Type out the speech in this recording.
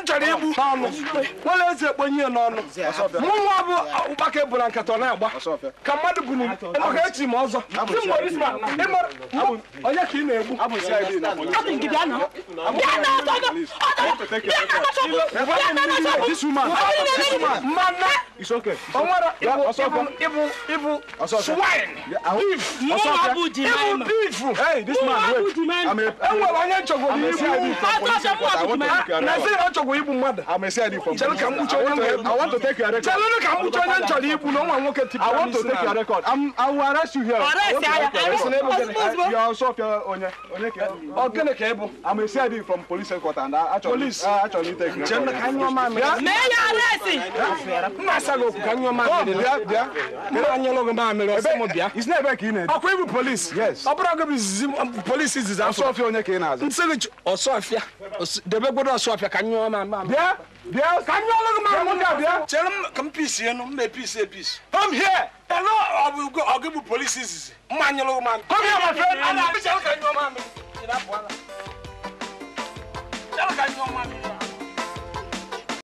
Nchọrọ igbu n'ọnụ. Nwere eze ekponye n'ọnụ. Mụnwa bụ ụkpaka ebula nkata ọ na-agba. Ka mmadụ bụ n'ụlọ echi m ọzọ. Onye ka ị na-egbu? This woman. It's okay. Evil swine. Beef. Hey, this man, wait. I'm a CID from police. I want to take your record. I want to take your record. I will arrest you here. You are Osuofia. I'm a CID from police headquarters and I actually take your record. It's never keen. Police. Yes. Police is Osuofia. Osuofia. The people of Osuofia can you man? There. Can you look at tell him come peace here, no peace. Come here. Hello, I will go. I'll give you police. Manual man. Come here, my friend. Can you man?